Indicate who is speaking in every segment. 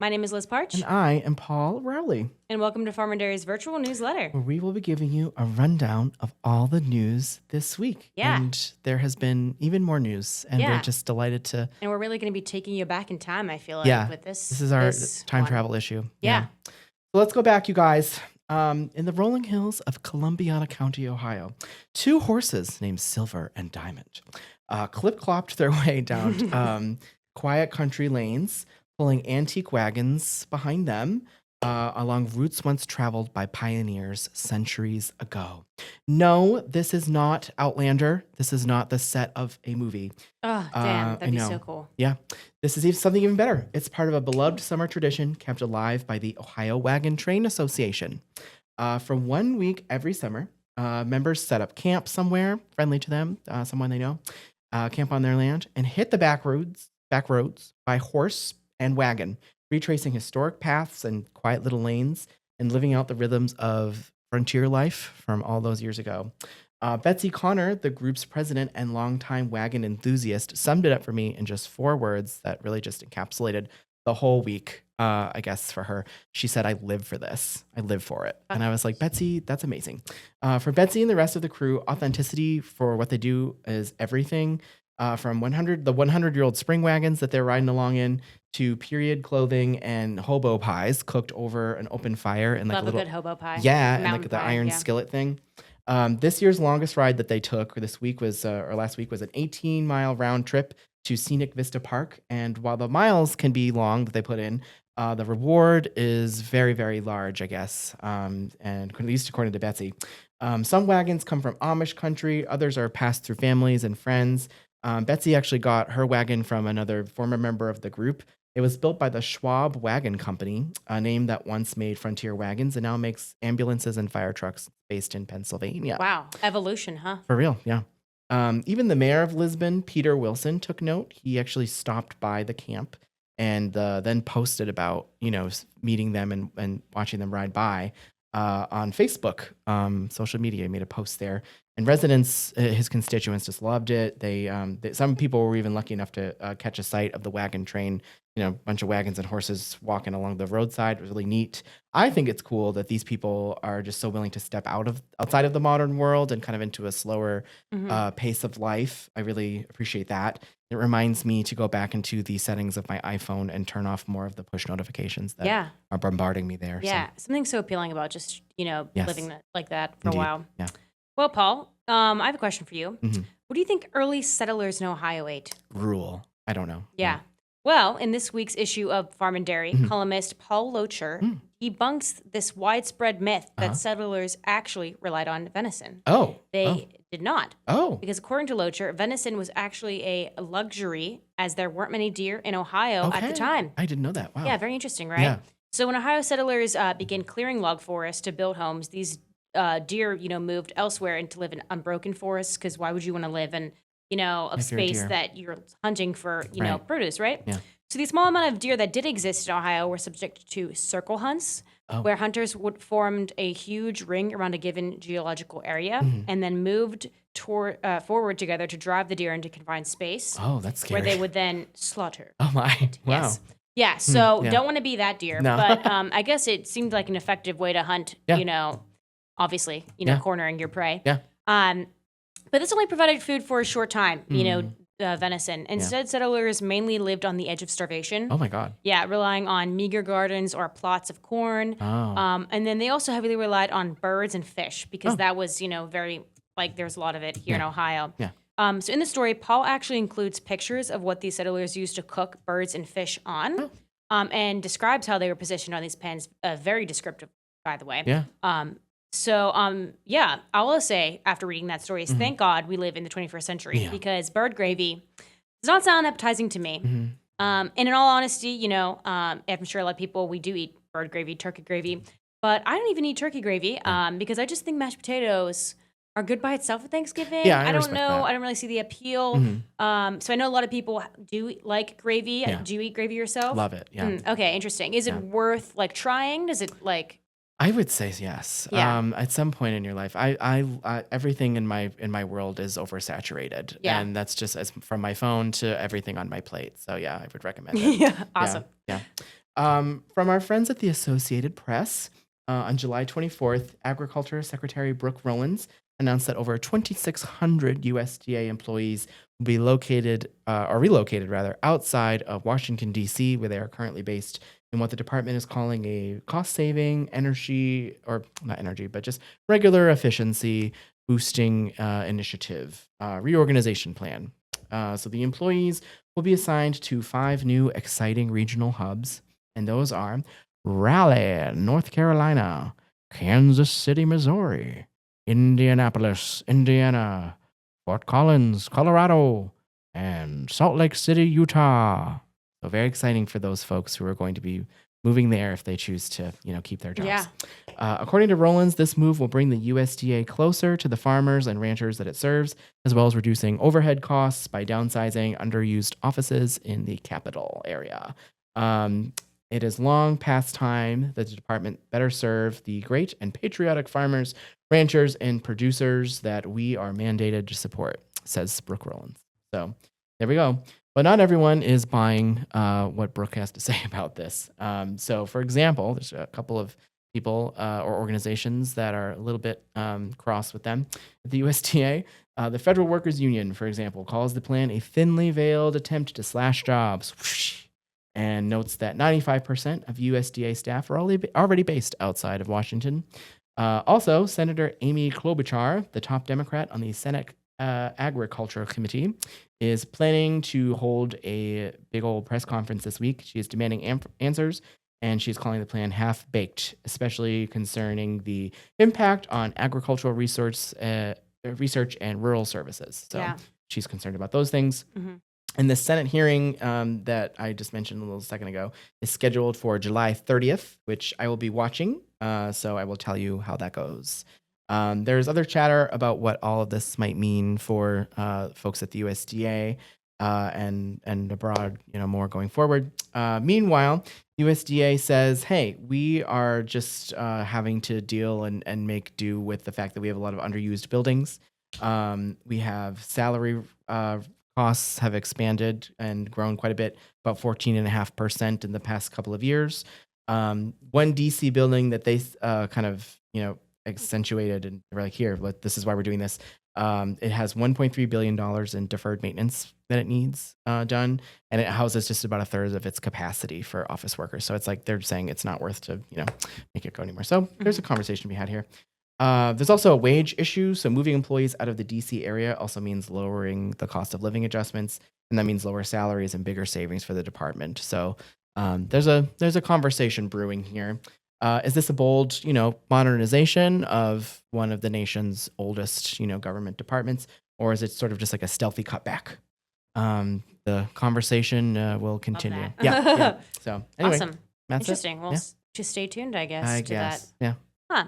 Speaker 1: My name is Liz Partsch,
Speaker 2: And I am Paul Rowley,
Speaker 1: and welcome to Farm and Dairy's virtual newsletter.
Speaker 2: where we will be giving you a rundown of all the news this week.
Speaker 1: Yeah.
Speaker 2: And there has been even more news, and we're just delighted to.
Speaker 1: And we're really going to be taking you back in time, I feel like, with this.
Speaker 2: This is our time
Speaker 1: one.
Speaker 2: travel issue.
Speaker 1: Yeah.
Speaker 2: So let's go back, you guys. In the rolling hills of Columbiana County, Ohio, two horses named Silver and Diamond clip-clopped their way down quiet country lanes, pulling antique wagons behind them along routes once traveled by pioneers centuries ago. No, this is not Outlander. This is not the set of a movie.
Speaker 1: Oh, damn. That'd be so cool.
Speaker 2: Yeah. This is something even better. It's part of a beloved summer tradition kept alive by the Ohio Wagon Train Association. For 1 week every summer, members set up camp somewhere friendly to them, someone they know, camp on their land, and hit the back roads by horse and wagon, retracing historic paths and quiet little lanes and living out the rhythms of frontier life from all those years ago. Betsy Connor, the group's president and longtime wagon enthusiast, summed it up for me in just 4 words that really just encapsulated the whole week, I guess, for her. She said, "I live for this. I live for it." And I was like, Betsy, that's amazing. For Betsy and the rest of the crew, authenticity for what they do is everything. From the 100-year-old spring wagons that they're riding along in to period clothing and hobo pies cooked over an open fire and
Speaker 1: Love a good hobo pie.
Speaker 2: Yeah, and
Speaker 1: Mountain
Speaker 2: like the
Speaker 1: pie,
Speaker 2: iron skillet thing. This year's longest ride that they took last week was an 18-mile round trip to Scenic Vista Park. And while the miles can be long that they put in, the reward is very, very large, I guess, and at least according to Betsy. Some wagons come from Amish country. Others are passed through families and friends. Betsy actually got her wagon from another former member of the group. It was built by the Schwab Wagon Company, a name that once made Frontier wagons and now makes ambulances and fire trucks, based in Pennsylvania.
Speaker 1: Wow. Evolution, huh?
Speaker 2: For real, yeah. Even the mayor of Lisbon, Peter Wilson, took note. He actually stopped by the camp and then posted about, meeting them and watching them ride by on Facebook, social media. He made a post there. And residents, his constituents, just loved it. Some people were even lucky enough to catch a sight of the wagon train, a bunch of wagons and horses walking along the roadside. It was really neat. I think it's cool that these people are just so willing to step outside of the modern world and kind of into a slower pace of life. I really appreciate that. It reminds me to go back into the settings of my iPhone and turn off more of the push notifications that are bombarding me there.
Speaker 1: Yeah, something so appealing about just, living like that for a while.
Speaker 2: Yeah.
Speaker 1: Well, Paul, I have a question for you. Mm-hmm. What do you think early settlers in Ohio ate?
Speaker 2: Gruel. I don't know.
Speaker 1: Yeah. Well, in this week's issue of Farm and Dairy, columnist Paul Locher debunks this widespread myth that settlers actually relied on venison. They did not. Because according to Locher, venison was actually a luxury as there weren't many deer in Ohio at the time.
Speaker 2: I didn't know that. Wow.
Speaker 1: Yeah, very interesting, right? Yeah. So when Ohio settlers began clearing log forests to build homes, these deer, moved elsewhere and to live in unbroken forests, because why would you want to live in, a space that you're hunting for, produce, right?
Speaker 2: Yeah.
Speaker 1: So the small amount of deer that did exist in Ohio were subject to circle hunts, where hunters would formed a huge ring around a given geological area and then moved forward together to drive the deer into confined space.
Speaker 2: Oh, that's scary.
Speaker 1: Where they would then slaughter.
Speaker 2: Oh my! Wow.
Speaker 1: Yes. Yeah. So don't want to be that deer, but I guess it seemed like an effective way to hunt. Obviously, cornering your prey.
Speaker 2: Yeah.
Speaker 1: But this only provided food for a short time, venison. Instead, settlers mainly lived on the edge of starvation.
Speaker 2: Oh, my God.
Speaker 1: Yeah, relying on meager gardens or plots of corn. And then they also heavily relied on birds and fish because that was, very, there's a lot of it here in Ohio.
Speaker 2: Yeah.
Speaker 1: So in the story, Paul actually includes pictures of what these settlers used to cook birds and fish on and describes how they were positioned on these pens. Very descriptive, by the way.
Speaker 2: Yeah.
Speaker 1: I will say after reading that story is thank God we live in the 21st century because bird gravy does not sound appetizing to me. And in all honesty, I'm sure a lot of people, we do eat bird gravy, turkey gravy, but I don't even eat turkey gravy because I just think mashed potatoes are good by itself at Thanksgiving.
Speaker 2: Yeah,
Speaker 1: I don't know.
Speaker 2: That.
Speaker 1: I don't really see the appeal. So I know a lot of people do like gravy.
Speaker 2: Yeah.
Speaker 1: Do you eat gravy yourself?
Speaker 2: Love it. Yeah.
Speaker 1: Okay, interesting. Is it worth trying? Does it
Speaker 2: I would say yes.
Speaker 1: Yeah.
Speaker 2: At some point in your life, I everything in my world is oversaturated, and that's just from my phone to everything on my plate. So yeah, I would recommend it.
Speaker 1: Yeah, awesome.
Speaker 2: Yeah. From our friends at the Associated Press, on July 24th, Agriculture Secretary Brooke Rowlands announced that over 2,600 USDA employees will be located, or relocated rather, outside of Washington, D.C., where they are currently based in what the department is calling a cost-saving energy, or not energy, but just regular efficiency boosting initiative, reorganization plan. So the employees will be assigned to 5 new exciting regional hubs, and those are Rowley, North Carolina; Kansas City, Missouri; Indianapolis, Indiana; Fort Collins, Colorado; and Salt Lake City, Utah. So very exciting for those folks who are going to be moving there if they choose to, keep their jobs.
Speaker 1: Yeah.
Speaker 2: According to Rowlands, this move will bring the USDA closer to the farmers and ranchers that it serves, as well as reducing overhead costs by downsizing underused offices in the capital area. It is long past time that the department better serve the great and patriotic farmers, ranchers, and producers that we are mandated to support, says Brooke Rowlands. So there we go. But not everyone is buying what Brooke has to say about this. So, for example, there's a couple of people or organizations that are a little bit cross with them. The USDA, the Federal Workers Union, for example, calls the plan a thinly veiled attempt to slash jobs, whoosh, and notes that 95% of USDA staff are already based outside of Washington. Also, Senator Amy Klobuchar, the top Democrat on the Senate Agriculture Committee, is planning to hold a big old press conference this week. She is demanding answers, and she's calling the plan half-baked, especially concerning the impact on agricultural research and rural services. So she's concerned about those things. Mm-hmm. And the Senate hearing that I just mentioned a little second ago is scheduled for July 30th, which I will be watching. So I will tell you how that goes. There's other chatter about what all of this might mean for folks at the USDA and abroad, more going forward. Meanwhile, USDA says, hey, we are just having to deal and make do with the fact that we have a lot of underused buildings. We have salary costs have expanded and grown quite a bit, about 14.5% in the past couple of years. One DC building that they kind of, accentuated and they were like, here, this is why we're doing this. It has $1.3 billion in deferred maintenance that it needs done, and it houses just about a third of its capacity for office workers. So it's like they're saying it's not worth to, make it go anymore. So there's a conversation to be had here. There's also a wage issue. So moving employees out of the DC area also means lowering the cost of living adjustments, and that means lower salaries and bigger savings for the department. So there's a conversation brewing here. Is this a bold, modernization of one of the nation's oldest, government departments, or is it sort of just like a stealthy cutback? The conversation will continue. Yeah. So anyway,
Speaker 1: awesome, interesting. Well, just stay tuned, I guess.
Speaker 2: That.
Speaker 1: Yeah. Huh.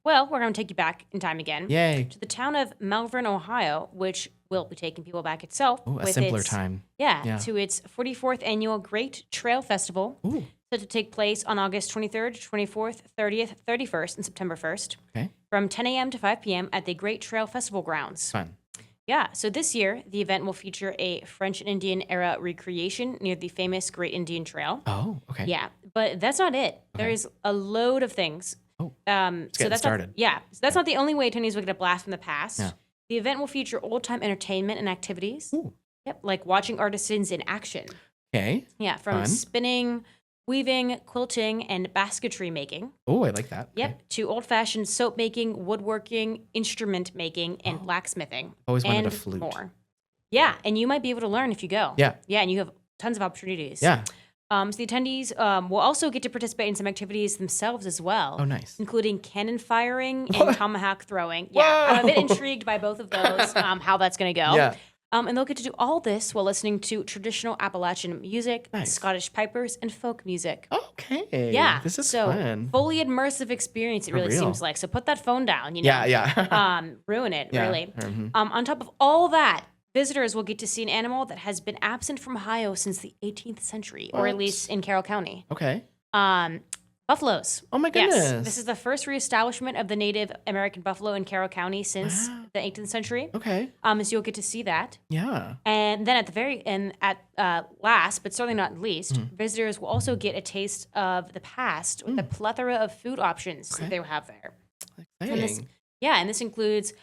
Speaker 1: Well, we're going to take you back in time again.
Speaker 2: Yay.
Speaker 1: To the town of Malvern, Ohio, which will be taking people back itself.
Speaker 2: Ooh, a simpler time.
Speaker 1: Yeah, to its 44th annual Great Trail Festival.
Speaker 2: Ooh.
Speaker 1: Set to take place on August 23rd, 24th, 30th, 31st, and September 1st.
Speaker 2: Okay.
Speaker 1: From 10 a.m. to 5 p.m. at the Great Trail Festival grounds.
Speaker 2: Fun.
Speaker 1: Yeah, so this year, the event will feature a French and Indian era recreation near the famous Great Indian Trail.
Speaker 2: Oh, okay.
Speaker 1: Yeah, but that's not it.
Speaker 2: Okay.
Speaker 1: There is a load of things.
Speaker 2: Oh,
Speaker 1: so that's
Speaker 2: started.
Speaker 1: So that's not the only way attendees will get a blast from the past.
Speaker 2: Yeah.
Speaker 1: The event will feature old-time entertainment and activities.
Speaker 2: Ooh.
Speaker 1: Yep, like watching artisans in action.
Speaker 2: Okay.
Speaker 1: Yeah, from
Speaker 2: Fun.
Speaker 1: spinning, weaving, quilting, and basketry making.
Speaker 2: Oh, I like that.
Speaker 1: Yep,
Speaker 2: Okay.
Speaker 1: to old-fashioned soap making, woodworking, instrument making, and blacksmithing.
Speaker 2: Always wanted
Speaker 1: and
Speaker 2: a flute.
Speaker 1: More. Yeah, and you might be able to learn if you go.
Speaker 2: Yeah.
Speaker 1: Yeah, and you have tons of opportunities.
Speaker 2: Yeah.
Speaker 1: So the attendees will also get to participate in some activities themselves as well.
Speaker 2: Oh, nice.
Speaker 1: Including cannon firing and
Speaker 2: What?
Speaker 1: tomahawk throwing. Yeah, I'm a bit intrigued by both of those, how that's going to go.
Speaker 2: Yeah.
Speaker 1: And they'll get to do all this while listening to traditional Appalachian music,
Speaker 2: Nice.
Speaker 1: Scottish pipers, and folk music.
Speaker 2: Okay.
Speaker 1: Yeah.
Speaker 2: This is
Speaker 1: so
Speaker 2: fun.
Speaker 1: fully immersive experience, it
Speaker 2: For
Speaker 1: really
Speaker 2: real.
Speaker 1: seems like. So put that phone down,
Speaker 2: Yeah.
Speaker 1: ruin it,
Speaker 2: Yeah.
Speaker 1: really.
Speaker 2: Mhm.
Speaker 1: On top of all that, visitors will get to see an animal that has been absent from Ohio since the 18th century, or at
Speaker 2: What?
Speaker 1: least in Carroll County.
Speaker 2: Okay.
Speaker 1: Buffaloes.
Speaker 2: Oh my goodness.
Speaker 1: Yes. This is the first reestablishment of the Native American buffalo in Carroll County since the 18th century.
Speaker 2: Okay.
Speaker 1: So you'll get to see that.
Speaker 2: Yeah.
Speaker 1: And then last, but certainly not least, visitors will also get a taste of the past with the plethora of food options that they will have there.
Speaker 2: Exciting.
Speaker 1: And this includes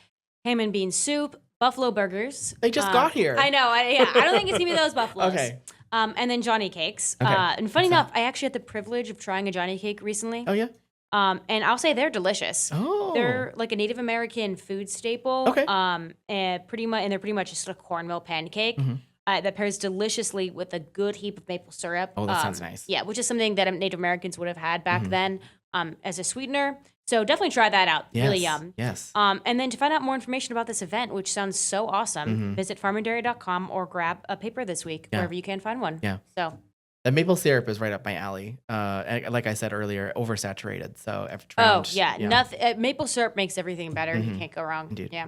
Speaker 1: ham and bean soup, buffalo burgers.
Speaker 2: They just got here.
Speaker 1: I know. I don't think it's going to be those buffaloes.
Speaker 2: Okay.
Speaker 1: And then Johnny cakes.
Speaker 2: Okay.
Speaker 1: And funny enough, I actually had the privilege of trying a Johnny cake recently.
Speaker 2: Oh, yeah?
Speaker 1: And I'll say they're delicious.
Speaker 2: Oh.
Speaker 1: They're like a Native American food staple.
Speaker 2: Okay.
Speaker 1: And they're pretty much just a cornmeal pancake that pairs deliciously with a good heap of maple syrup.
Speaker 2: Oh, that sounds nice.
Speaker 1: Yeah, which is something that Native Americans would have had back then as a sweetener. So definitely try that out.
Speaker 2: Yes.
Speaker 1: Really yum.
Speaker 2: Yes.
Speaker 1: And then to find out more information about this event, which sounds so awesome, visit farmanddairy.com or grab a paper this week wherever you can find one.
Speaker 2: Yeah.
Speaker 1: So
Speaker 2: the maple syrup is right up my alley. Like I said earlier, oversaturated. So I've tried.
Speaker 1: Nothing. Maple syrup makes everything better. You can't go wrong.
Speaker 2: Indeed.
Speaker 1: Yeah.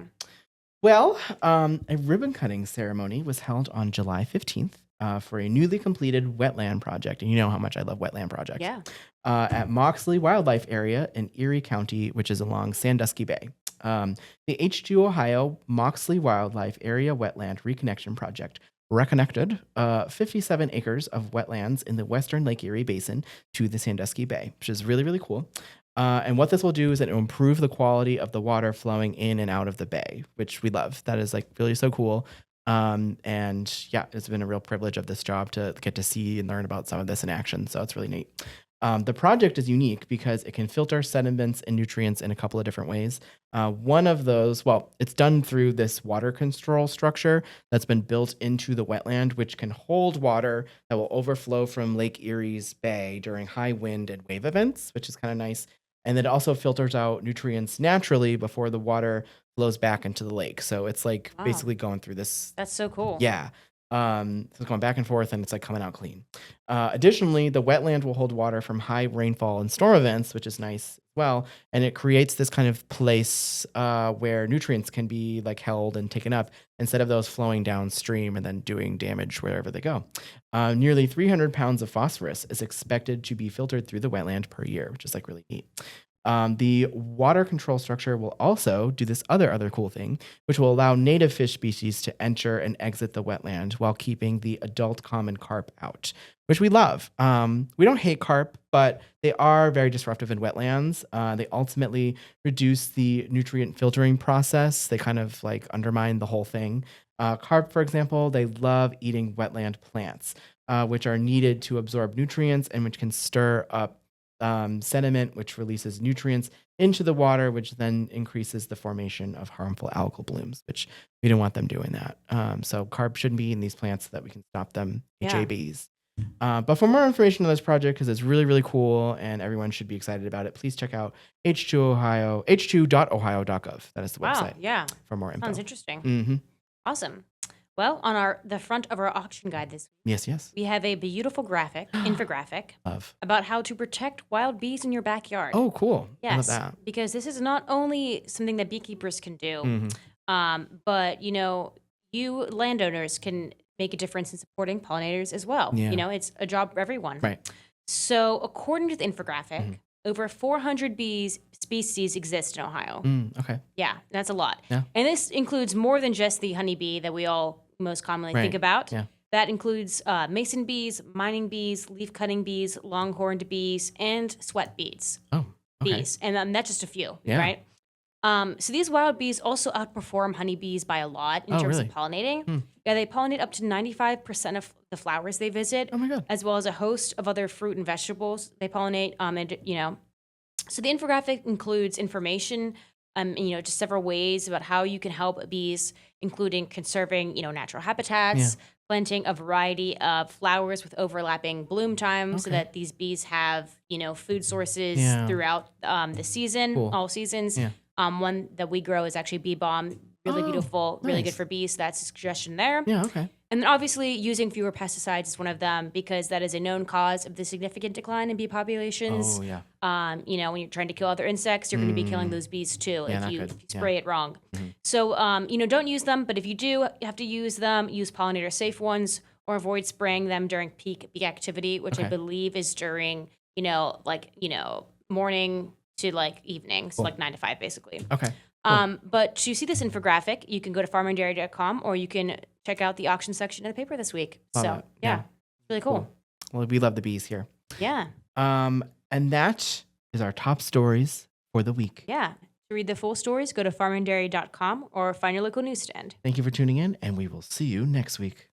Speaker 2: Well, a ribbon cutting ceremony was held on July 15th for a newly completed wetland project. And you know how much I love wetland projects.
Speaker 1: Yeah.
Speaker 2: At Moxley Wildlife Area in Erie County, which is along Sandusky Bay. The H2 Ohio Moxley Wildlife Area Wetland Reconnection Project reconnected 57 acres of wetlands in the western Lake Erie Basin to the Sandusky Bay, which is really, really cool. And what this will do is it will improve the quality of the water flowing in and out of the bay, which we love. That is like really so cool. And yeah, it's been a real privilege of this job to get to see and learn about some of this in action. So it's really neat. The project is unique because it can filter sediments and nutrients in a couple of different ways. One of those, it's done through this water control structure that's been built into the wetland, which can hold water that will overflow from Lake Erie's bay during high wind and wave events, which is kind of nice. And then it also filters out nutrients naturally before the water flows back into the lake. So it's like basically going through this.
Speaker 1: That's so cool.
Speaker 2: Yeah. So it's going back and forth and it's like coming out clean. Additionally, the wetland will hold water from high rainfall and storm events, which is nice as well. And it creates this kind of place where nutrients can be like held and taken up instead of those flowing downstream and then doing damage wherever they go. Nearly 300 pounds of phosphorus is expected to be filtered through the wetland per year, which is like really neat. The water control structure will also do this other cool thing, which will allow native fish species to enter and exit the wetland while keeping the adult common carp out, which we love. We don't hate carp, but they are very disruptive in wetlands. They ultimately reduce the nutrient filtering process. They kind of like undermine the whole thing. Carp, for example, they love eating wetland plants, which are needed to absorb nutrients and which can stir up sediment, which releases nutrients into the water, which then increases the formation of harmful algal blooms, which we don't want them doing that. So carp shouldn't be in these plants so that we can stop them, HABs. But for more information on this project, because it's really, really cool and everyone should be excited about it, please check out h2.ohio.gov. That is the website.
Speaker 1: Yeah.
Speaker 2: For more info.
Speaker 1: Sounds interesting.
Speaker 2: Mm-hmm.
Speaker 1: Awesome. Well, on the front of our auction guide this week,
Speaker 2: Yes.
Speaker 1: we have a beautiful infographic
Speaker 2: Love.
Speaker 1: about how to protect wild bees in your backyard.
Speaker 2: Oh, cool.
Speaker 1: Yes,
Speaker 2: I love that.
Speaker 1: because this is not only something that beekeepers can do, but you landowners can make a difference in supporting pollinators as well.
Speaker 2: Yeah.
Speaker 1: It's a job for everyone.
Speaker 2: Right.
Speaker 1: So, according to the infographic, over 400 species exist in Ohio.
Speaker 2: Okay.
Speaker 1: Yeah, that's a lot.
Speaker 2: Yeah.
Speaker 1: And this includes more than just the honeybee that we all most commonly think about.
Speaker 2: Yeah.
Speaker 1: That includes mason bees, mining bees, leaf-cutting bees, longhorned bees, and sweat bees.
Speaker 2: Oh, okay.
Speaker 1: Bees. And that's just a few,
Speaker 2: Yeah.
Speaker 1: right? So these wild bees also outperform honeybees by a lot in terms of pollinating. Yeah, they pollinate up to 95% of the flowers they visit.
Speaker 2: Oh my God.
Speaker 1: As well as a host of other fruit and vegetables they pollinate. So the infographic includes information, just several ways about how you can help bees, including conserving, natural habitats, planting a variety of flowers with overlapping bloom time so that these bees have, food sources throughout the season, all seasons.
Speaker 2: Yeah.
Speaker 1: One that we grow is actually bee balm. Really beautiful, really good for bees. So that's a suggestion there.
Speaker 2: Yeah, okay.
Speaker 1: And then obviously using fewer pesticides is one of them because that is a known cause of the significant decline in bee populations.
Speaker 2: Oh, yeah.
Speaker 1: When you're trying to kill other insects, you're going to be killing those bees too if you spray it wrong. So, don't use them, but if you do you have to use them, use pollinator safe ones or avoid spraying them during peak bee activity, which I believe is during morning to like evening, so like 9 to 5 basically.
Speaker 2: Okay. Cool.
Speaker 1: But to see this infographic, you can go to farmandairy.com or you can check out the auction section of the paper this week.
Speaker 2: Love
Speaker 1: So
Speaker 2: it.
Speaker 1: yeah, really cool.
Speaker 2: Well, we love the bees here.
Speaker 1: Yeah.
Speaker 2: And that is our top stories for the week.
Speaker 1: Yeah. To read the full stories, go to farmandairy.com or find your local newsstand.
Speaker 2: Thank you for tuning in, and we will see you next week.